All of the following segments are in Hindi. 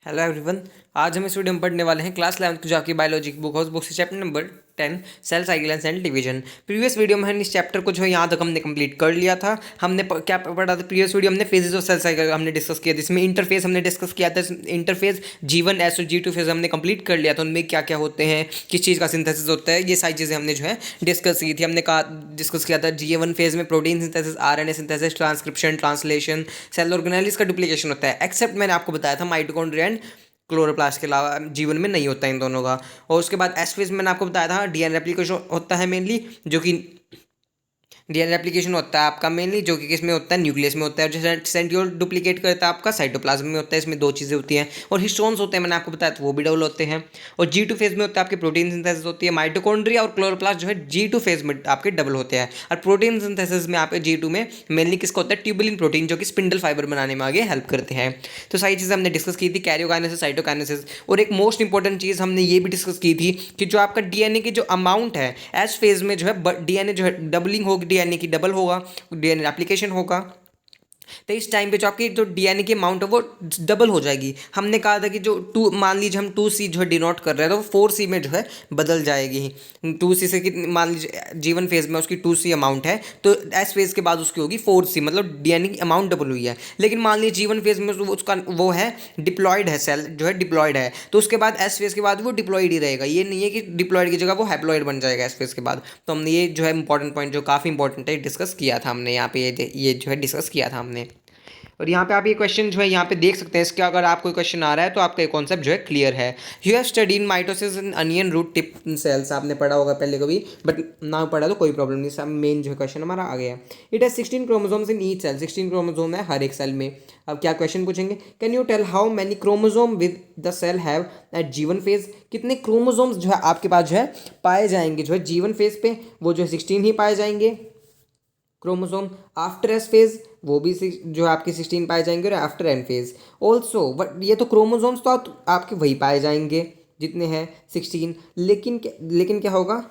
Hello everyone. आज हम इस वीडियो में पढ़ने वाले हैं क्लास 11th की जो आपकी बायोलॉजी की बुक है उस बुक से chapter number 10 cell cycle and cell division. Previous video में हमने इस चैप्टर को जो है यहाँ तक हमने कंप्लीट कर लिया था। हमने क्या पढ़ा था प्रीवियस वीडियो हमने फेजेस ऑफ सेल साइकिल हमने डिस्कस किया था। इसमें इंटरफेस हमने डिस्कस किया था। इंटरफेज G1 S और G2 फेज हमने कंप्लीट कर लिया था। उनमें क्या क्या होते हैं, किस चीज़ का सिंथेसिस होता है, ये सारी चीज़ें हमने जो है डिस्कस की थी। हमने कहा डिस्कस किया था G1 फेज में protein synthesis, RNA synthesis, transcription, translation, cell organelles का डुप्लीकेशन होता है। एक्सेप्ट मैंने आपको बताया था माइटोकॉन्ड्रिया एंड क्लोरोप्लास्ट के अलावा जीवन में नहीं होता इन दोनों का। और उसके बाद एस फेज मैंने आपको बताया था डीएनए रेप्लिकेशन होता है मेनली, जो कि डीएनए रेप्लिकेशन होता है आपका मेनली, जो कि किसमें होता है, न्यूक्लियस में होता है। जो सेंट्रियोल डुप्लीकेट करता है आपका साइटोप्लाज्म में होता है। इसमें दो चीज़ें होती हैं। और हिस्टोन्स होते हैं, मैंने आपको बताया था वो भी डबल होते हैं। और G2 फेज में होता है आपके प्रोटीन सिंथेसिस होती है। माइटोकॉन्ड्रिया और क्लोरोप्लास्ट जो है G2 फेज में आपके डबल होते हैं। और प्रोटीन सिंथेसिस में आपके G2 में मेनली किसका होता है, ट्यूबुलिन प्रोटीन, जो कि स्पिंडल फाइबर बनाने में आगे हेल्प करते हैं। तो सारी चीज़ें हमने डिस्कस की थी, कैरियोकाइनेसिस, साइटोकाइनेसिस। और एक मोस्ट इंपॉर्टेंट चीज़ हमने ये भी डिस्कस की थी कि जो आपका डीएनए की जो अमाउंट है एस फेज में जो है डीएनए जो है डबलिंग होगी, डीएनए की डबल होगा, डीएनए एप्लीकेशन होगा। तो इस टाइम पे जो आपकी जो डीएनए की अमाउंट है वो डबल हो जाएगी। हमने कहा था कि जो टू, मान लीजिए हम 2C जो है डिनोट कर रहे हैं तो वो 4C में जो है बदल जाएगी। 2C से कितनी, मान लीजिए जीवन फेज में उसकी 2C अमाउंट है तो एस फेज के बाद उसकी होगी 4C, मतलब डीएनए की अमाउंट डबल हुई है। लेकिन मान लीजिए जीवन फेज में उसका वो है डिप्लॉयड है, सेल जो है डिप्लॉयड है, तो उसके बाद एस फेज के बाद वो डिप्लॉयड ही रहेगा। ये नहीं है कि डिप्लॉयड की जगह वो हैप्लॉयड बन जाएगा एस फेज के बाद। तो हमने ये जो है इंपॉर्टेंट पॉइंट जो काफ़ी इंपॉर्टेंट है डिस्कस किया था हमने यहाँ पे, ये जो है डिस्कस किया था हमने। और यहाँ पे आप ये क्वेश्चन जो है यहाँ पे देख सकते हैं। इसका अगर आपको क्वेश्चन आ रहा है तो आपका ये कॉन्सेप्ट जो है क्लियर है। You have study in mitosis in onion root tip cells, आपने पढ़ा होगा पहले कभी, बट ना पढ़ा तो कोई प्रॉब्लम नहीं। सब मेन जो है क्वेश्चन हमारा आ गया। It has 16 chromosomes in each cell, 16 chromosome है हर एक सेल में। अब क्या क्वेश्चन पूछेंगे, can you tell how many chromosome with the cell have at G one phase, कितने क्रोमोसोम्स जो है आपके पास जो है पाए जाएंगे जो है जीवन फेज पे, वो जो है 16 ही पाए जाएंगे। क्रोमोसोम आफ्टर एस फेज वो भी जो है आपके 16 पाए जाएंगे। और after an phase also, but ये तो क्रोमोसोम्स तो आपके वही पाए जाएंगे जितने हैं 16। लेकिन क्या होगा,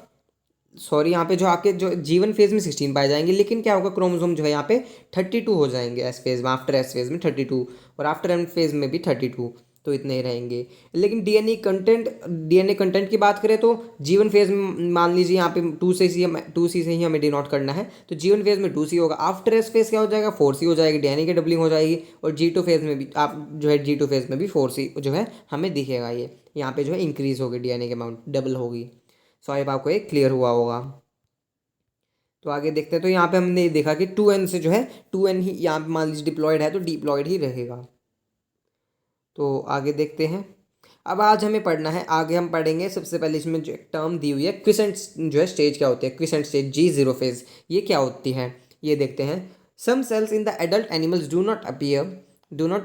सॉरी, यहाँ पे जो आपके जो जीवन फेज में 16 पाए जाएंगे, लेकिन क्या होगा, क्रोमोसोम जो है यहाँ पे 32 हो जाएंगे एस फेज में, आफ्टर एस फेज में 32, और आफ्टर एन फेज में भी 32, तो इतने ही रहेंगे। लेकिन डीएनए कंटेंट की बात करें तो जीवन फेज में मान लीजिए यहाँ पे 2C से ही हमें डिनोट करना है, तो जीवन फेज में 2C होगा। आफ्टर एस फेज क्या हो जाएगा, 4C हो जाएगी, डीएनए की डबलिंग हो जाएगी। और G2 फेज में भी आप जो है G2 फेज में भी 4C जो है हमें दिखेगा। ये यहाँ पे जो है इंक्रीज होगी, डीएनए की अमाउंट डबल होगी। सो आई आपको एक क्लियर हुआ होगा। तो आगे देखते हैं। तो यहाँ पे हमने देखा कि 2N से जो है 2N ही यहाँ पे मान लीजिए डिप्लॉयड है तो डिप्लॉयड ही रहेगा। तो आगे देखते हैं। अब आज हमें पढ़ना है, आगे हम पढ़ेंगे सबसे पहले इसमें जो एक टर्म दी हुई है क्विसेंट जो है स्टेज क्या होती है, क्विसेंट स्टेज G0 फेज, ये क्या होती है ये देखते हैं। Some cells in the adult animals do not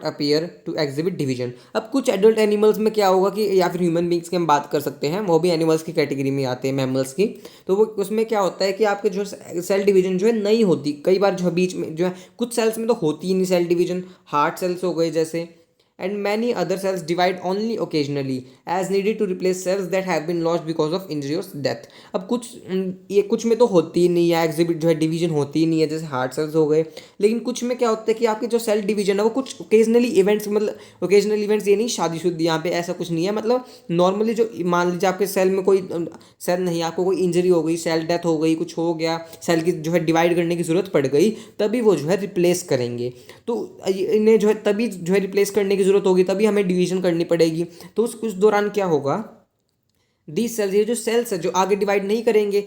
appear to exhibit division. अब कुछ एडल्ट एनिमल्स में क्या होगा कि, या फिर ह्यूमन बींग्स की हम बात कर सकते हैं, वो भी एनिमल्स की कैटेगरी में आते हैं, मैमल्स की। तो वो उसमें क्या होता है कि आपके जो सेल डिवीजन जो है नहीं होती, कई बार जो है बीच में जो है कुछ सेल्स में तो होती ही नहीं सेल डिवीजन, हार्ट सेल्स हो गए जैसे, and many other cells divide only occasionally as needed to replace cells that have been lost because of injury or death। अब ये कुछ में तो होती ही नहीं है एग्जिबिट जो है डिवीजन होती ही नहीं है, जैसे हार्ट सेल्स हो गए। लेकिन कुछ में क्या होता है कि आपके जो सेल डिवीजन है वो कुछ ओकेजनली इवेंट्स, मतलब ओकेजनल इवेंट्स ये नहीं शादीशुदा, यहाँ पे ऐसा कुछ नहीं है। मतलब नॉर्मली जो मान लीजिए आपके सेल में कोई सेल नहीं, आपको कोई इंजरी हो गई, सेल डेथ हो गई, कुछ हो गया, सेल की जो है डिवाइड करने की ज़रूरत पड़ गई, तभी वो जो है रिप्लेस करेंगे। तो इन्हें जो है तभी जो है रिप्लेस करने की ज़रूरत होगी, तभी हमें डिवीजन करनी पड़ेगी। तो उस दौरान क्या होगा, दीज सेल्स, ये जो सेल्स है जो आगे डिवाइड नहीं करेंगे,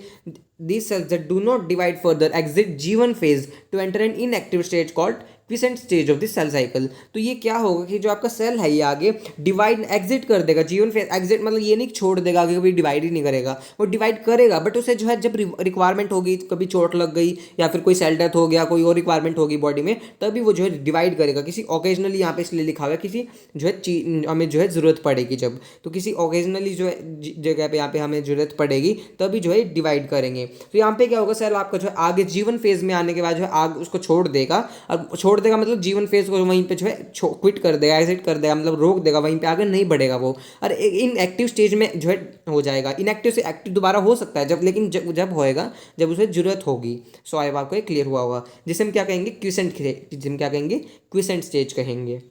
these cells that do not divide further exit G1 phase to enter an inactive stage called quiescent stage of the cell cycle. तो ये क्या होगा कि जो आपका सेल है ये आगे डिवाइड एग्जिट कर देगा G1 फेज। एग्जिट मतलब ये नहीं छोड़ देगा, आगे कभी डिवाइड ही नहीं करेगा, वो डिवाइड करेगा, बट उसे जो है जब रिक्वायरमेंट होगी, कभी चोट लग गई या फिर कोई सेल डेथ हो गया, कोई और रिक्वायरमेंट होगी बॉडी में, तभी वो जो है डिवाइड करेगा। किसी ओकेजनली, यहाँ पे इसलिए लिखा हुआ है किसी जो है हमें जो है ज़रूरत पड़ेगी जब, तो किसी ओकेजनली जो है जगह पे यहाँ पे हमें ज़रूरत पड़ेगी तभी जो है डिवाइड करेंगे। तो यहाँ पे क्या होगा, सेल आपका जो है आगे जीवन फेज में आने के बाद जो है आगे उसको छोड़ देगा। और छोड़ देगा मतलब जीवन फेज को वहीं पे जो है क्विट कर देगा, एग्जिट कर देगा, मतलब रोक देगा, वहीं पे आगे नहीं बढ़ेगा वो। और इन एक्टिव स्टेज में जो है हो जाएगा। इनएक्टिव से एक्टिव दोबारा हो सकता है जब, लेकिन जब होएगा जब उसे जरूरत होगी। सो आई आपको क्लियर हुआ होगा, जिसे हम क्या कहेंगे, क्विसेंट, जिसे हम क्या कहेंगे, क्विसेंट स्टेज कहेंगे।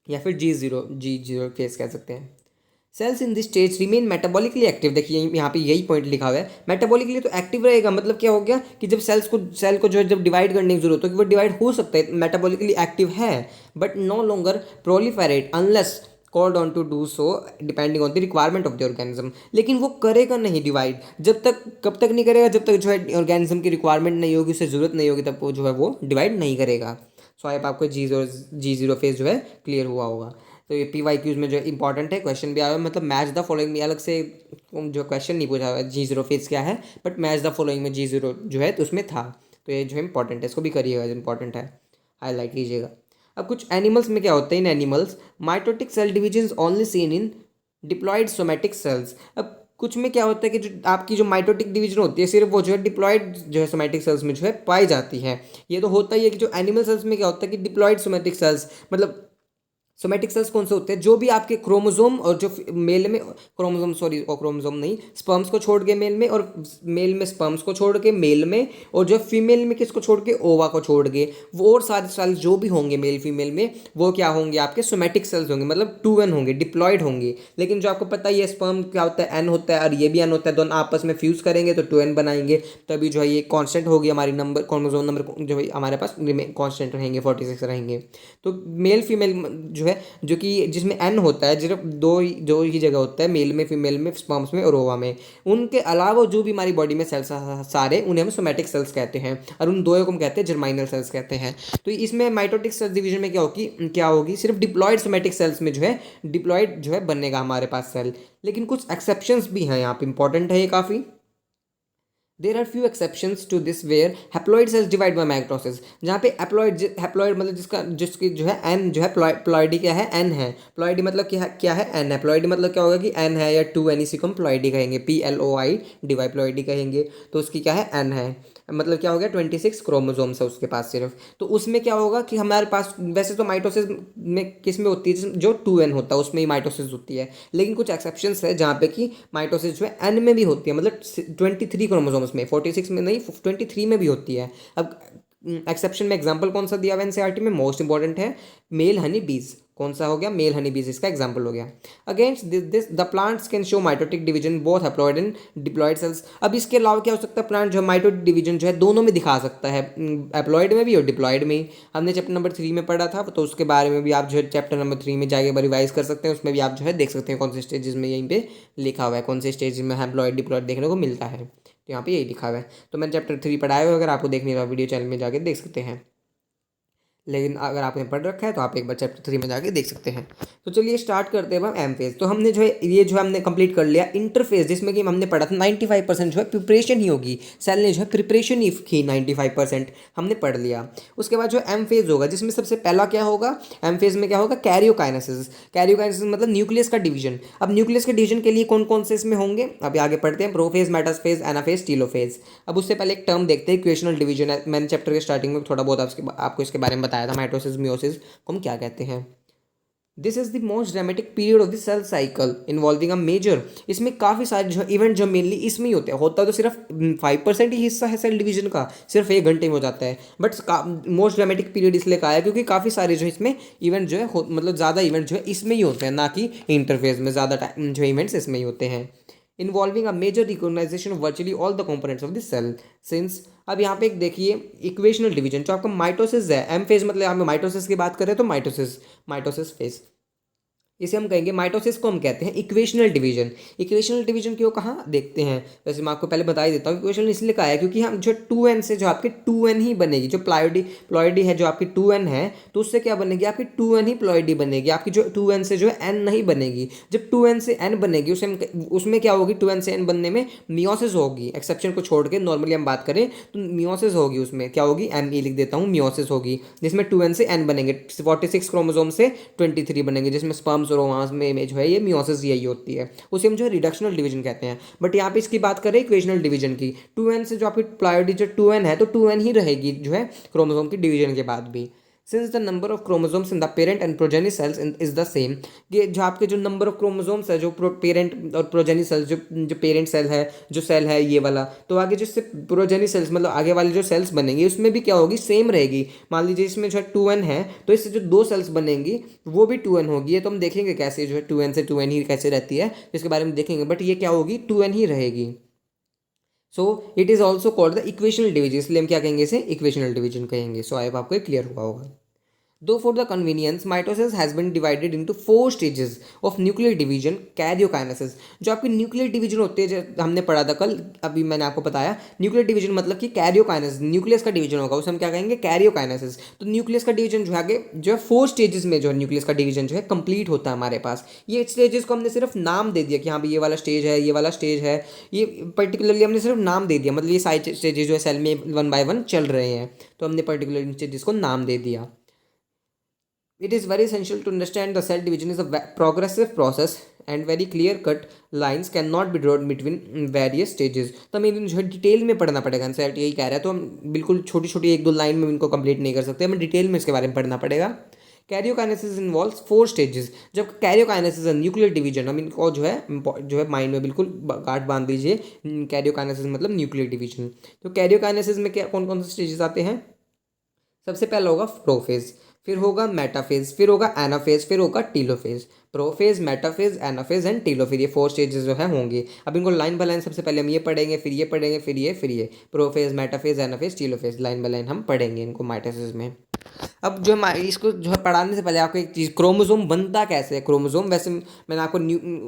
या फिर जी जीरो फेज कह सकते हैं। Cells in this stage remain metabolically active. देखिए यहाँ पे यही पॉइंट लिखा हुआ है, मेटाबॉलिकली तो एक्टिव रहेगा, मतलब क्या हो गया कि जब सेल को जो है जब डिवाइड करने की जरूरत हो कि वो डिवाइड हो सकता है, मेटाबॉलिकली एक्टिव है, but no longer proliferate unless called on to do so depending on the requirement of the organism. लेकिन वो करेगा नहीं डिवाइड, जब तक कब तक नहीं करेगा, जब तक जो है ऑर्गेनिज्म की रिक्वायरमेंट नहीं होगी, उसे ज़रूरत नहीं होगी, तब वो जो है वो डिवाइड नहीं करेगा। सो आई आपको जी जीरो फेज जो है क्लियर हुआ होगा। तो ये PYQs में जो है इंपॉर्टेंट है, क्वेश्चन भी आया है, मतलब मैच द फॉलोइंग में अलग से जो क्वेश्चन नहीं पूछा हुआ है जी जीरो फेज क्या है, बट मैच द फॉलोइंग में जी जीरो जो है तो उसमें था। तो ये जो है इंपॉर्टेंट है, इसको भी करिएगा, इंपॉर्टेंट है, हाईलाइट कीजिएगा। अब कुछ एनिमल्स में क्या होता है, in animals mitotic cell division only seen in diploid somatic cells. अब कुछ में क्या होता है कि जो आपकी जो माइटोटिक डिवीजन होती है सिर्फ वो जो है डिप्लॉयड जो है सोमेटिक सेल्स में जो है पाई जाती है। ये तो होता ही है कि जो एनिमल सेल्स में क्या होता है कि डिप्लॉयड सोमेटिक सेल्स, मतलब सोमेटिक सेल्स कौन से होते हैं, जो भी आपके क्रोमोसोम और जो मेल में क्रोमोसोम, सॉरी और क्रोमोसोम नहीं, स्पर्म्स को छोड़ के मेल में, और मेल में स्पर्म्स को छोड़ के मेल में, और जो फीमेल में किसको छोड़ के, ओवा को छोड़ के, वो और सारे सेल्स जो भी होंगे मेल फीमेल में वो क्या होंगे, आपके सोमेटिक सेल्स होंगे, मतलब 2n होंगे, डिप्लॉयड होंगे। लेकिन जो आपको पता ही है स्पर्म क्या होता है, n होता है और ये भी n होता है, दोनों आपस में फ्यूज करेंगे तो 2n बनाएंगे, तभी जो है ये कांस्टेंट होगी हमारी नंबर, क्रोमोसोम नंबर जो है हमारे पास कांस्टेंट रहेंगे, 46 रहेंगे। तो मेल फीमेल जो है, जो कि जिसमें एन होता है, सिर्फ दो ही जगह होता है, मेल में, फीमेल में, स्पर्म्स में और ओवा में, उनके अलावा जो भी हमारी बॉडी में सेल्स सारे, उन्हें हम सोमेटिक सेल्स कहते हैं, और उन दो को हम कहते हैं जर्माइनल सेल्स कहते हैं। तो इसमें माइटोटिक सेल्स डिवीजन में क्या होगी, सिर्फ डिप्लॉयड सोमेटिक सेल्स में जो है डिप्लॉयड जो है बनेगा हमारे पास सेल। लेकिन कुछ एक्सेप्शंस भी हैं यहाँ पे, इंपॉर्टेंट है ये काफ़ी। There are few exceptions to this where haploid cells divide by mitosis, जहाँ पे हैप्लॉइड मतलब जिसकी जो है एन जो है प्लॉइडी क्या है, एन है। प्लॉइडी मतलब क्या है, एन है। प्लॉइडी मतलब क्या होगा कि एन है या 2n, इसी को हम प्लॉइडी कहेंगे, PLOI प्लॉइडी कहेंगे। तो उसकी क्या है, एन है, मतलब क्या हो गया 26 क्रोमोसोम्स है उसके पास सिर्फ। तो उसमें क्या होगा कि हमारे पास वैसे तो माइटोसिस में किस में होती है, जो 2n होता है उसमें ही माइटोसिस होती है, लेकिन कुछ एक्सेप्शंस है जहाँ पे कि माइटोसिस जो है एन में भी होती है, मतलब 23 क्रोमोसोम्स में, 46 में नहीं, 23 में भी होती है। अब एक्सेप्शन में एग्जाम्पल कौन सा दिया हुआ है एनसीईआरटी में, मोस्ट इंपॉर्टेंट है मेल हनी बीज। कौन सा हो गया, मेल हनी बीज इसका एग्जाम्पल हो गया। Against this the plants can show mitotic division both haploid and diploid cells. अब इसके अलावा क्या हो सकता है, प्लांट जो माइटोटिक डिवीजन जो है दोनों में दिखा सकता है, हैप्लॉइड में भी और डिप्लॉइड में ही। हमने चैप्टर नंबर 3 में पढ़ा था, तो उसके बारे में भी आप जो है चैप्टर नंबर 3 में जाके रिवाइज कर सकते हैं, उसमें भी आप जो है देख सकते हैं कौन से स्टेजेस में यहीं पे लिखा हुआ है, कौन से स्टेज में हैप्लॉइड डिप्लॉइड देखने को मिलता है। तो यहाँ पे यही लिखा हुआ है। तो मैंने चैप्टर 3 पढ़ाया हुआ है, अगर आपको देखने का वीडियो चैनल में जाके देख सकते हैं, लेकिन अगर आपने पढ़ रखा है तो आप एक बार चैप्टर 3 में जाके देख सकते हैं। तो चलिए स्टार्ट करते हैं हम एम फेज। तो हमने जो है ये जो हमने कंप्लीट कर लिया इंटरफेज, जिसमें कि हमने पढ़ा था 95% जो है प्रिपरेशन ही होगी, सेल ने जो है प्रिपरेशन ही की 95% हमने पढ़ लिया। उसके बाद जो एम फेज होगा, जिसमें सबसे पहला क्या होगा, एम फेज में क्या होगा, कैरियोकाइनेसिस। कैरियोकाइनेसिस मतलब न्यूक्लियस का डिवीजन। अब न्यूक्लियस के डिवीजन के लिए कौन कौन से इसमें होंगे, अभी आगे पढ़ते हैं, प्रोफेज, मेटाफेज, एनाफेज, टीलोफेज। अब उससे पहले एक टर्म देखते हैं, इक्वेशनल डिवीजन है। मैंने चैप्टर के स्टार्टिंग में थोड़ा बहुत आपको इसके बारे में बताया था, माइटोसिस मियोसिस को हम क्या कहते हैं। This is the most dramatic period of the cell cycle involving a major. इसमें काफ़ी सारे जो इवेंट जो मेनली इसमें ही होते हैं, होता तो सिर्फ 5% ही हिस्सा है सेल डिवीजन का, सिर्फ 1 घंटे में हो जाता है, बट मोस्ट ड्रामेटिक पीरियड इसलिए कहा है क्योंकि काफ़ी सारे जो इसमें इवेंट जो है मतलब ज़्यादा इवेंट जो है इसमें ही होते हैं, ना कि इंटरफेस में। ज़्यादा टाइम जो इवेंट्स इसमें ही होते हैं, involving a major recognisation of virtually all the components of the cell since. अब यहाँ पे एक देखिए इक्वेशनल डिवीजन जो आपका माइटोसिस है, एम फेज मतलब यहाँ पे माइटोसिस की बात करें तो माइटोसिस फेज, इसे हम कहेंगे माइटोसिस को हम कहते हैं इक्वेशनल डिवीजन। इक्वेशनल डिवीजन क्यों कहाँ देखते हैं, वैसे मैं आपको पहले बता ही देता हूँ। इक्वेशनल इसलिए कहा है क्योंकि हम जो 2n से जो आपकी 2n ही बनेगी, जो प्लॉइडी है जो आपकी 2n है, तो उससे क्या बनेगी, आपकी 2n ही प्लॉइडी बनेगी, आपकी जो 2n से जो है n नहीं बनेगी। जब 2n से n बनेगी उसमें क्या होगी, 2n से n बनने में मियोसिस होगी, एक्सेप्शन को छोड़ के नॉर्मली हम बात करें तो मियोसिस होगी। उसमें क्या होगी, ME लिख देता हूँ, मियोसिस होगी, जिसमें 2n से n बनेंगे, 46 क्रोमोसोम से 23 बनेंगे, जिसमें स्पर्म्स और ओवास में जो है ये मियोसिस यही होती है, उसे हम जो है रिडक्शनल डिवीजन कहते हैं। बट यहाँ पे इसकी बात करें इक्वेशनल डिवीजन की, 2n से जो आपकी प्लाइडी जो 2n है तो 2n ही रहेगी जो है क्रोमोसोम की डिवीजन के बाद भी। Since the number of chromosomes in the parent and progeny cells is the same. ये जो आपके जो नंबर ऑफ क्रोमोसोम्स है जो पेरेंट और प्रोजेनी सेल्स, जो पेरेंट सेल है, जो सेल है ये वाला, तो आगे जिससे प्रोजेनी सेल्स मतलब आगे वाले जो सेल्स बनेंगी उसमें भी क्या होगी, सेम रहेगी। मान लीजिए इसमें जो है 2n है, तो इससे जो दो सेल्स बनेंगी वो भी 2n होगी। ये तो हम देखेंगे कैसे जो है 2n से 2n ही कैसे रहती है, इसके बारे में देखेंगे, बट ये क्या होगी, 2n ही रहेगी। So it is also called the equational division, इसलिए हम क्या कहेंगे, इसे इक्वेशनल डिवीजन कहेंगे। सो आई होप आपको क्लियर हुआ होगा। Though for the convenience, mitosis has been divided into 4 stages of nuclear division, karyokinesis। जो आपकी न्यूक्लियर डिवीजन होते हैं, जो हमने पढ़ा था कल, अभी मैंने आपको बताया, न्यूक्लियर डिवीजन मतलब कि कैरियोकाइनेसिस, न्यूक्लियस का डिवीजन होगा, उसे हम क्या कहेंगे, कैरियोकाइनेसिस। तो न्यूक्लियस का डिवीजन जो है आगे जो है 4 स्टेजेस में जो है न्यूक्लियस का डिवीजन जो है कंप्लीट होता है हमारे पास। ये स्टेजेस को हमने सिर्फ नाम दे दिया कि हाँ भाई ये वाला स्टेज है, ये वाला स्टेज है, ये पर्टिकुलरली हमने सिर्फ नाम दे दिया, मतलब ये सारे स्टेजेस जो है सेल में 1 बाय 1 चल रहे हैं, तो हमने पर्टिकुलर इन स्टेजेस को नाम दे दिया। It is very essential to understand the cell division is a progressive process and very clear cut lines cannot be drawn between various stages। तो हमें जो है डिटेल में पढ़ना पड़ेगा, एनसीईआरटी यही कह रहा है, तो हम बिल्कुल छोटी छोटी 1-2 लाइन में इनको कंप्लीट नहीं कर सकते, हमें डिटेल में इसके बारे में पढ़ना पड़ेगा। Karyokinesis involves 4 stages. जब कैरियोकाइनेसिस न्यूक्लियर डिवीजन, हम इनको जो है माइंड में बिल्कुल गांठ बांध लीजिए, कैरियोकाइनेसिस मतलब न्यूक्लियर डिवीजन। तो कैरियोकाइनेसिस में क्या कौन कौन से स्टेजेस आते हैं, सबसे पहला होगा प्रोफेज, फिर होगा मेटाफेज, फिर होगा एनाफेज, फिर होगा telophase. Prophase, metaphase, anaphase and telophase, ये 4 स्टेजेस जो है होंगे। अब इनको लाइन बाय लाइन सबसे पहले हम ये पढ़ेंगे, फिर ये पढ़ेंगे, फिर ये prophase, metaphase, anaphase, telophase, line by line हम पढ़ेंगे इनको माइटोसिस में। अब जो है इसको जो है पढ़ाने से पहले आपको एक चीज़, क्रोमोसोम बनता कैसे है। क्रोमोसोम वैसे मैंने आपको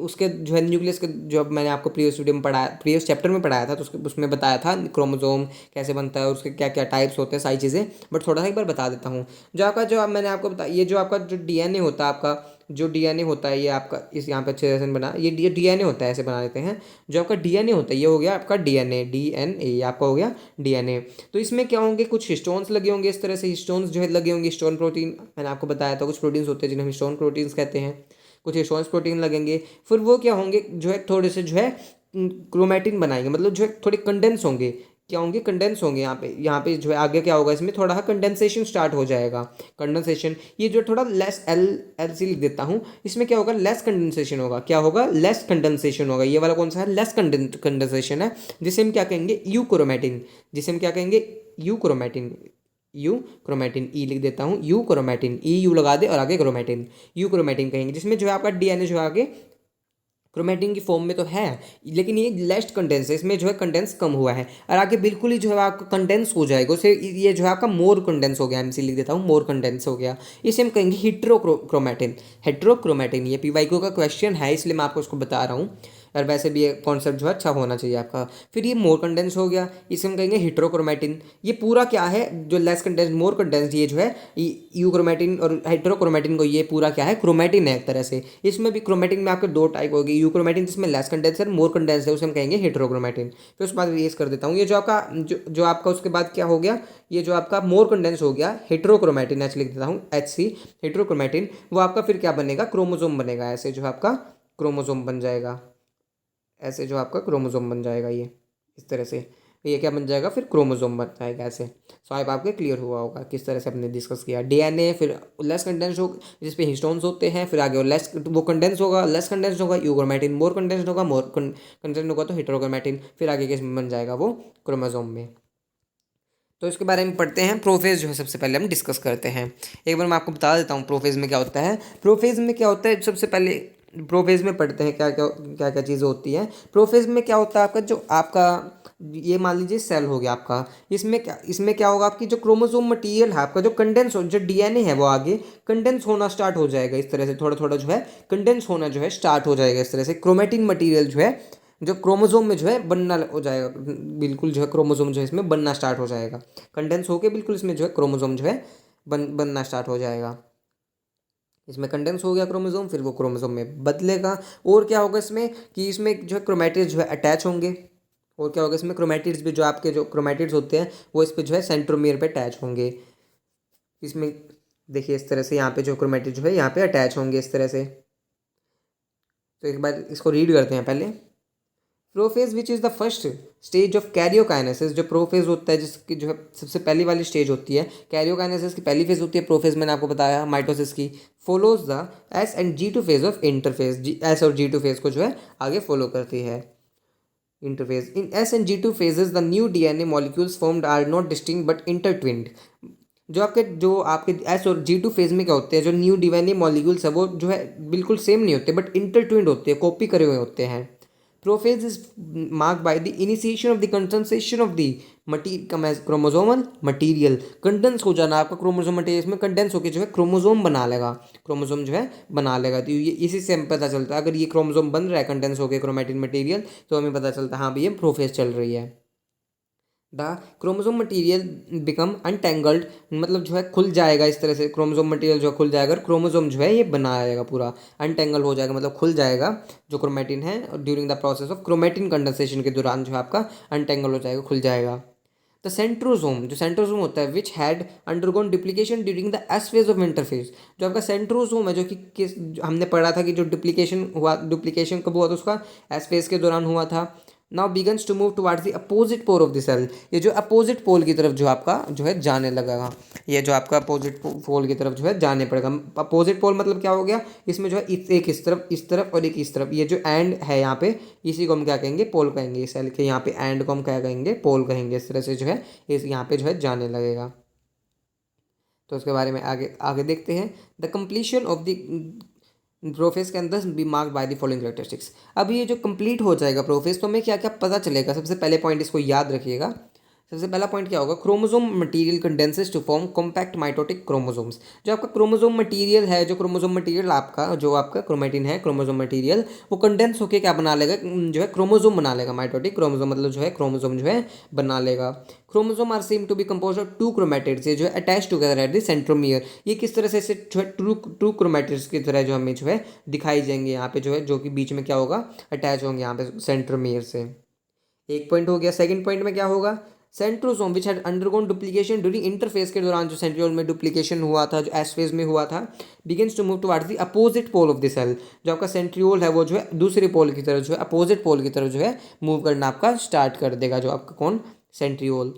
उसके जो है न्यूक्लियस के जो मैंने आपको प्रीवियस वीडियो में पढ़ाया, प्रीवियस चैप्टर में पढ़ाया था, तो उसमें बताया था क्रोमोसोम कैसे बनता है और उसके क्या क्या टाइप्स होते हैं, सारी चीज़ें, बट थोड़ा सा एक बार बता देता हूँ। जो आपका जो मैंने आपको बताया, ये जो आपका जो डीएनए होता है, आपका जो डीएनए होता है, ये आपका इस यहाँ पे अच्छे से बना, ये डीएनए होता है, ऐसे बना लेते हैं। जो आपका डीएनए होता है ये हो गया आपका डीएनए, डीएनए ये आपका हो गया डीएनए। तो इसमें क्या होंगे, कुछ हिस्टोन्स लगे होंगे, इस तरह से हिस्टोन्स जो है लगे होंगे, हिस्टोन प्रोटीन मैंने आपको बताया था, कुछ प्रोटीन्स होते हैं जिन्हें हम हिस्टोन प्रोटीन्स कहते हैं, कुछ हिस्टोन्स प्रोटीन लगेंगे। फिर वो क्या होंगे, जो है थोड़े से जो है क्रोमैटिन बनाएंगे, मतलब जो है थोड़े कंडेंस होंगे, क्या होंगे, कंडेंस होंगे। यहाँ पे जो है आगे क्या होगा, इसमें थोड़ा कंडेंसेशन स्टार्ट हो जाएगा। कंडेंसेशन, ये जो थोड़ा लेस एल सी लिख देता हूँ, इसमें क्या होगा, लेस कंडेंसेशन होगा। क्या होगा, लेस कंडेंसेशन होगा। ये वाला कौन सा है, लेस कंडेंसेशन है, जिसे हम क्या कहेंगे, यू क्रोमैटिन, जिसे हम क्या कहेंगे, यू क्रोमैटिन। यू क्रोमैटिन, ई लिख देता हूँ, यू क्रोमैटिन, ई यू लगा दे और आगे क्रोमैटिन, यू क्रोमैटिन कहेंगे, जिसमें जो है आपका डीएनए जो है आगे क्रोमैटिन की फॉर्म में तो है, लेकिन ये लेस्ट कंडेंस है, इसमें जो है कंडेंस कम हुआ है, और आगे बिल्कुल ही जो है आपका कंडेंस हो जाएगा उसे, ये जो है आपका मोर कंडेंस हो गया, एमसी लिख देता हूँ, मोर कंडेंस हो गया। इसे हम कहेंगे हेट्रोक्रोमैटिन, हेट्रोक्रोमैटिन। ये पीवाईक्यू का क्वेश्चन है, इसलिए मैं आपको उसको बता रहा हूँ, और वैसे भी ये कॉन्सेप्ट जो है अच्छा होना चाहिए आपका। फिर ये मोर कंडेंस हो गया, इसे हम कहेंगे हेट्रोक्रोमैटिन। ये पूरा क्या है, जो लेस कंडेंस, मोर कंडेंस, ये जो है यू क्रोमैटिन और हेट्रोक्रोमैटिन को, ये पूरा क्या है, क्रोमैटिन है एक तरह से। इसमें भी क्रोमैटिन में आपके 2 टाइप होगी, यू क्रोमैटिन जिसमें लेस कंडेंस है, मोर कंडेंस है, उसे हम कहेंगे हेट्रोक्रोमैटिन। फिर उसके बाद रेस कर देता हूँ, ये जो आपका जो आपका उसके बाद क्या हो गया, ये जो आपका मोर कंडेंस हो गया, हेट्रोक्रोमैटिन, एच लिख देता हूँ, HC, हेट्रोक्रोमैटिन, वो आपका फिर क्या बनेगा, क्रोमोसोम बनेगा। ऐसे जो आपका क्रोमोसोम बन जाएगा, ऐसे जो आपका क्रोमोसोम बन जाएगा, ये इस तरह से, ये क्या बन जाएगा, फिर क्रोमोसोम बन जाएगा ऐसे। सो आई आपके क्लियर हुआ होगा किस तरह से हमने डिस्कस किया। डीएनए, फिर लेस कंडेंस हो, जिस पे हिस्टोन्स होते हैं, फिर आगे लेस वो कंडेंस होगा, लेस कंडेंस होगा यूक्रोमैटिन, मोर कंडेंस होगा, मोर कंडेंस होगा तो हेट्रोक्रोमैटिन, फिर आगे किस में बन जाएगा, वो क्रोमोसोम में। तो इसके बारे में पढ़ते हैं। प्रोफेज जो है सबसे पहले हम डिस्कस करते हैं। एक बार मैं आपको बता देता हूँ प्रोफेज में क्या होता है। प्रोफेज में क्या होता है, सबसे पहले प्रोफेज में पढ़ते हैं क्या क्या क्या क्या चीज़ें होती हैं। प्रोफेज में क्या होता है, आपका जो आपका ये मान लीजिए सेल हो गया आपका, इसमें क्या होगा, आपकी जो क्रोमोसोम मटेरियल है आपका, जो कंडेंस हो, जो डीएनए है वो आगे कंडेंस होना स्टार्ट हो जाएगा, इस तरह से थोड़ा थोड़ा जो है कंडेंस होना जो है स्टार्ट हो जाएगा, इस तरह से क्रोमैटिन मटेरियल जो है, जो क्रोमोसोम में जो है बनना हो जाएगा, बिल्कुल जो है क्रोमोसोम जो है इसमें बनना स्टार्ट हो जाएगा, कंडेंस होके बिल्कुल इसमें जो है क्रोमोसोम जो है बनना स्टार्ट हो जाएगा। इसमें कंडेंस हो गया क्रोमोसोम, फिर वो क्रोमोसोम में बदलेगा। और क्या होगा इसमें, कि इसमें जो है क्रोमैटिड्स जो है अटैच होंगे। और क्या होगा इसमें, क्रोमैटिड्स भी, जो आपके जो क्रोमैटिड्स होते हैं वो इस पर जो है सेंट्रोमियर पे अटैच होंगे। इसमें देखिए इस तरह से, यहाँ पे जो क्रोमैटिड जो है यहाँ पे अटैच होंगे इस तरह से। तो एक बार इसको रीड करते हैं पहले। Prophase which is the first stage of karyokinesis, जो प्रोफेज होता है, जिसकी जो है सबसे पहली वाली स्टेज होती है, कैरियोकाइनेसिस की पहली फेज होती है, प्रोफेज मैंने आपको बताया माइटोसिस की, follows the S and G2 phase of interphase, S और G2 फेज को जो है आगे फॉलो करती है। Interphase in S and G2 phases the new DNA molecules formed are not distinct but intertwined। जो आपके एस और G2 फेज में क्या होते हैं, जो न्यू डीएनए मॉलिक्यूल्स है वो जो है बिल्कुल सेम नहीं होते बट इंटरट्विंड होते हैं, कॉपी करे हुए होते हैं। Prophase is marked by the initiation of the condensation of the chromosomal material. Condense हो जाना आपका क्रोमोसोम मटीरियल, इसमें कंडेंस होकर जो है क्रोमोसोम बना लेगा, क्रोमोसोम जो है बना लेगा। तो ये इसी से हमें पता चलता है, अगर ये क्रोमोसोम बन रहा है कंडेंस होकर क्रोमैटिन मटीरियल, तो हमें पता चलता है हाँ भाई ये प्रोफेज चल रही है। The chromosome material become untangled, मतलब जो है खुल जाएगा इस तरह से, क्रोमोसोम मटीरियल जो खुल जाएगा, क्रोमोसोम जो है ये बनाएगा पूरा, अनटेंगल हो जाएगा मतलब खुल जाएगा जो क्रोमैटिन है, during the process of chromatin condensation के दौरान जो है आपका अनटेंगल हो जाएगा, खुल जाएगा। द सेंट्रोजोम, जो सेंट्रोजोम होता है which had undergone duplication during the S phase of interphase, जो आपका सेंट्रोजोम है जो कि किस हमने पढ़ा था कि जो डुप्लीकेशन हुआ, डुप्लीकेशन कब हुआ था उसका, एस फेज के दौरान हुआ था। Now begins to move towards the opposite pole of the cell, ये जो अपोजिट पोल की तरफ जो आपका जो है जाने लगेगा, ये जो आपका अपोजिट पोल की तरफ जो है जाने पड़ेगा। अपोजिट पोल मतलब क्या हो गया, इसमें जो है एक इस तरफ और एक इस तरफ, ये जो एंड है यहाँ पे, इसी को हम क्या कहेंगे, पोल कहेंगे। सेल के यहाँ पे एंड को हम क्या कहेंगे, पोल कहेंगे। इस तरह से जो है इस यहाँ पे जो है जाने लगेगा। तो उसके बारे में आगे आगे देखते हैं। The completion of the prophase के अंदर be marked by the following characteristics. अब ये जो कंप्लीट हो जाएगा प्रोफेस, तो हमें क्या क्या पता चलेगा, सबसे पहले पॉइंट इसको याद रखिएगा। सबसे पहला पॉइंट क्या होगा, chromosome material condenses to form compact mitotic chromosomes. जो आपका क्रोमोसोम मटेरियल है, जो क्रोमोसोम मटेरियल आपका जो आपका क्रोमैटिन है, क्रोमोसोम मटेरियल, वो कंडेंस होकर क्या बना लेगा, जो है क्रोमोसोम बना लेगा। माइटोटिक क्रोमोसोम मतलब जो है क्रोमोसोम जो है बना लेगा। Chromosome are same to be compose of two chromatids, ये जो है attach together at the centromere. ये किस तरह से इसे जो है टू क्रोमैटिड्स की तरह जो हमें जो है दिखाई जाएंगे यहाँ पे, जो है जो कि बीच में क्या होगा, अटैच होंगे यहाँ पे सेंट्रोमियर से। एक पॉइंट हो गया। सेकंड पॉइंट में क्या होगा, centrosome which had undergone duplication during interphase के दौरान, जो सेंट्रियोल में डुप्लीकेशन हुआ था, जो एस फेज में हुआ था, begins to move towards the opposite pole of the cell. जो आपका सेंट्रियोल है वो जो है दूसरे पोल की तरफ जो है, अपोजिट पोल की तरफ जो है मूव करना आपका स्टार्ट कर देगा, जो आपका कौन, centriole.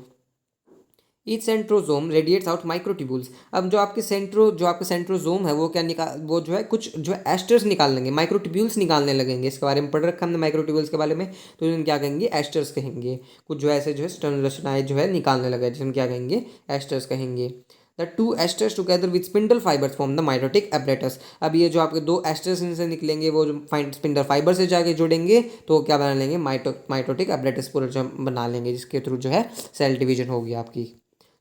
Each centrosome radiates out microtubules. अब जो आपके सेंट्रोजोम है वो क्या निकाल, वो जो है कुछ जो है एस्टर्स निकाल लेंगे, माइक्रोट्यूब्यूल्स निकालने लगेंगे। इसके बारे में पढ़ रखा हमने माइक्रोट्यूब्यूल्स के बारे में, तो इन्हें क्या कहेंगे, एस्टर्स कहेंगे। कुछ जो ऐसे जो है संरचनाएं जो है निकालने लगे, जिसमें क्या कहेंगे, एस्टर्स कहेंगे। The two asters together with spindle fibres form the mitotic apparatus. अब ये जो आपके दो एस्टर्स इनसे निकलेंगे, वो जो स्पिंडल फाइबर से जाके जुड़ेंगे, तो क्या बना लेंगे, माइटोटिक एपरेटस पूरा जो बना लेंगे, जिसके थ्रू जो है सेल डिवीजन होगी आपकी।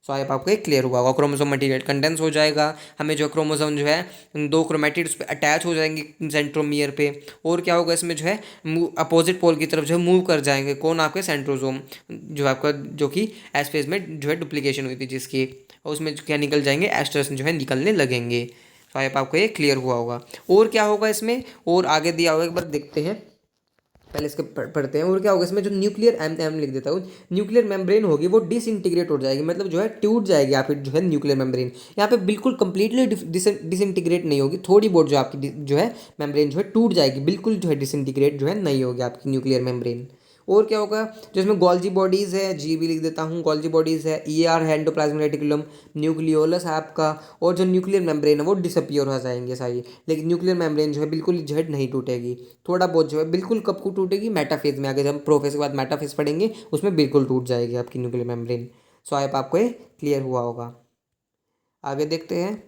सो आई आपको एक क्लियर हुआ होगा। क्रोमोसोम मटेरियल कंडेंस हो जाएगा, हमें जो क्रोमोसोम जो है दो क्रोमैटिड उस पर अटैच हो जाएंगे सेंट्रोमियर पे, और क्या होगा इसमें जो है अपोजिट पोल की तरफ जो है मूव कर जाएंगे, कौन, आपके सेंट्रोसोम, जो आपका जो कि एस फेज में जो है डुप्लीकेशन हुई थी जिसकी, और उसमें क्या निकल जाएंगे, एस्टर्स जो है निकलने लगेंगे। तो आई आपको ये क्लियर हुआ होगा। और क्या होगा इसमें, और आगे दिया होगा, एक बार देखते हैं, पहले इसके पढ़ते हैं। और क्या होगा इसमें, जो न्यूक्लियर एम लिख देता हूँ, न्यूक्लियर मेम्ब्रेन होगी वो डिसइंटीग्रेट हो जाएगी, मतलब जो है टूट जाएगी आपकी जो है न्यूक्लियर मेम्ब्रेन। यहाँ पे बिल्कुल कंप्लीटली डिसइंटीग्रेट नहीं होगी, थोड़ी बहुत जो आपकी जो है मेम्ब्रेन जो है टूट जाएगी, बिल्कुल जो है डिसइंटीग्रेट जो है नहीं होगी आपकी न्यूक्लियर मेम्ब्रेन। और क्या होगा, जो इसमें गोल्जी बॉडीज़ है, जी भी लिख देता हूँ, गोल्जी बॉडीज़ है, ई आर है, एंडोप्लाज्मिक रेटिकुलम, न्यूक्लियोलस है आपका, और जो न्यूक्लियर मेम्ब्रेन है वो डिसअपियर हो जाएंगे सारी, लेकिन न्यूक्लियर मेम्ब्रेन जो है बिल्कुल जो है नहीं टूटेगी, थोड़ा बहुत जो है बिल्कुल कब को टूटेगी, मेटाफेज में, आगे जब हम प्रोफेज के बाद मेटाफेज पढ़ेंगे उसमें बिल्कुल टूट जाएगी आपकी न्यूक्लियर मेम्ब्रेन। सो आई आपको ये क्लियर हुआ होगा। आगे देखते हैं।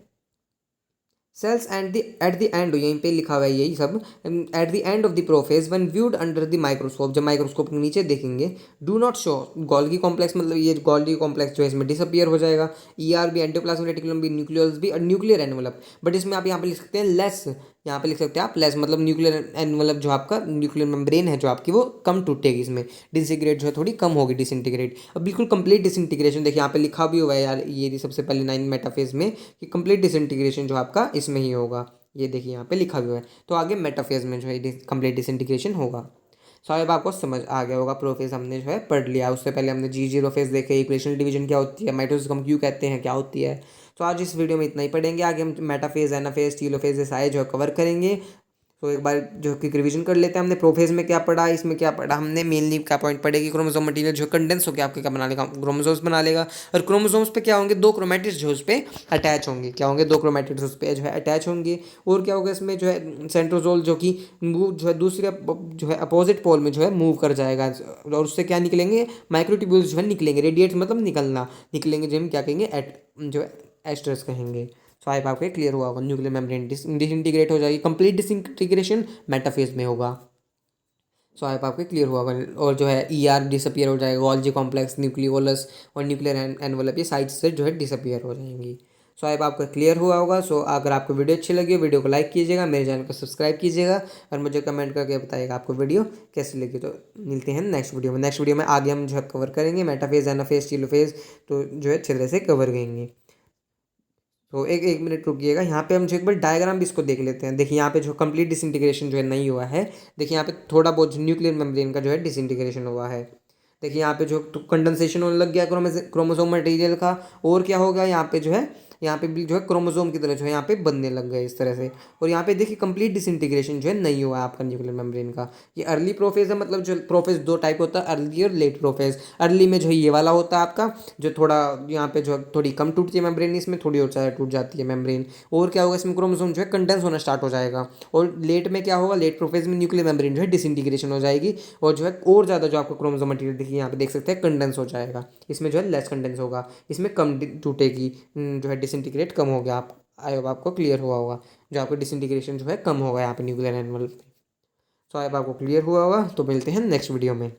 सेल्स एट द एंड, यहीं पे लिखा हुआ है यही सब, at the end of the prophase when viewed under the microscope, जब माइक्रोस्कोप के नीचे देखेंगे, do not show Golgi complex, मतलब ये गोल्गी कॉम्प्लेक्स जो है इसमें डिसअपियर हो जाएगा, ई आर भी, एंडोप्लाज्मिक रेटिकुलम भी, न्यूक्लियस भी, और न्यूक्लियर एनवलप, बट इसमें आप यहाँ पे लिख सकते हैं लेस, यहाँ पे लिख सकते हैं आप लेस, मतलब न्यूक्लियर एनवलप जो आपका न्यूक्लियर मेम्ब्रेन है जो आपकी वो कम टूटेगी, इसमें डिसइंटीग्रेट जो है थोड़ी कम होगी, डिसइंटीग्रेट। अब बिल्कुल कंप्लीट डिसइंटीग्रेशन देखिए यहाँ पे लिखा भी हुआ है यार, ये सबसे पहले 9 मेटाफेज में कि कंप्लीट डिसइंटीग्रेशन जो आपका इसमें ही होगा, ये देखिए यहाँ पे लिखा हुआ है। तो आगे मेटाफेज में जो है कंप्लीट डिसइंटीग्रेशन होगा। सो अब आपको समझ आ गया होगा, प्रोफेज हमने जो है पढ़ लिया। उससे पहले हमने G0 फेज देखे, इक्वेशनल डिवीजन क्या होती है, माइटोसिस हम क्यों कहते हैं, क्या होती है। तो आज इस वीडियो में इतना ही पढ़ेंगे, आगे हम मेटाफेज, एनाफेज, टीलोफेज, सारे जो है कवर करेंगे। तो एक बार जो कि रिवीजन कर लेते हैं, हमने प्रोफेज में क्या पढ़ा, इसमें क्या पढ़ा हमने। मेनली क्या पॉइंट पढ़ेगी, क्रोमोसोम मटेरियल जो कंडेंस होकर आपके क्या बना लेगा, क्रोमोसोम्स बना लेगा। और क्रोमोसोम्स पे क्या होंगे, दो क्रोमैटिड्स जो उस पर अटैच होंगे। क्या होंगे, दो क्रोमैटिड्स उस पर जो है अटैच होंगे। और क्या होगा इसमें जो है सेंट्रोजोल जो कि मूव जो है दूसरे जो है अपोजिट पोल में जो है मूव कर जाएगा। और उससे क्या निकलेंगे, माइक्रोट्यूब्यूल्स जो है निकलेंगे। रेडिएट मतलब निकलना, निकलेंगे जो हम क्या कहेंगे, जो है एस्टर्स कहेंगे। सो आई आपको क्लियर हुआ होगा। न्यूक्लियर मेम्ब्रेन डिसइंटीग्रेट हो जाएगी, कंप्लीट डिसइंटीग्रेशन मेटाफेज में होगा। सो आई आपको क्लियर हुआ होगा। और जो है ER डिसअपियर हो जाएगा, गोल्जी कॉम्प्लेक्स, न्यूक्लियोलस और न्यूक्लियर एनवलप ये साइड से जो है डिसअपियर हो जाएंगी। सो आई आपको क्लियर हुआ होगा। सो अगर आपको वीडियो अच्छी लगी, वीडियो को लाइक कीजिएगा, मेरे चैनल को सब्सक्राइब कीजिएगा और मुझे कमेंट करके बताइएगा आपको वीडियो कैसी लगी। तो मिलते हैं नेक्स्ट वीडियो में। नेक्स्ट वीडियो में आगे हम जो है कवर करेंगे मेटाफेज, एनाफेज, टीलोफेज, तो जो है अच्छे तरह से कवर करेंगे। तो एक एक मिनट रुकिएगा, यहाँ पे हम जो एक बार डायग्राम भी इसको देख लेते हैं। देखिए यहाँ पे जो कंप्लीट डिसइंटीग्रेशन जो है नहीं हुआ है। देखिए यहाँ पे थोड़ा बहुत न्यूक्लियर मेम्ब्रेन का जो है डिसइंटीग्रेशन हुआ है। देखिए यहाँ पे जो कंडेंसेशन होने लग गया क्रोमोसोम मटेरियल का। और क्या होगा यहाँ पे जो है, यहाँ पे भी जो है क्रोमोसोम की तरह जो है यहाँ पे बनने लग गए इस तरह से। और यहाँ पे देखिए कंप्लीट डिसइंटीग्रेशन जो है नहीं हुआ है आपका न्यूक्लियर मेम्ब्रेन का। ये अर्ली प्रोफेज है, मतलब जो प्रोफेज दो टाइप होता है, अर्ली और लेट प्रोफेज। अर्ली में जो है ये वाला होता है आपका, जो थोड़ा यहाँ पे जो थोड़ी कम टूटती है मेम्ब्रेन, इसमें थोड़ी और ज़्यादा टूट जाती है मेम्ब्रेन। और क्या होगा, इसमें क्रोमोसोम जो है कंडेंस होना स्टार्ट हो जाएगा। और लेट में क्या होगा, लेट प्रोफेज में न्यूक्लियर मेम्ब्रेन जो है डिसइंटीग्रेशन हो जाएगी। और जो है और ज़्यादा जो आपको क्रोमोसोम मटेरियल देखिए यहाँ पे देख सकते हैं कंडेंस हो जाएगा। इसमें जो है लेस कंडेंस होगा, इसमें कम टूटेगी, जो है डिसइंटीग्रेट कम हो गया। आप आई होप आपको क्लियर हुआ होगा, जो आपको डिसइंटीग्रेशन जो है कम होगा यहाँ पे न्यूक्लियर एनिमल। तो आई होप आपको क्लियर हुआ होगा। तो मिलते हैं नेक्स्ट वीडियो में।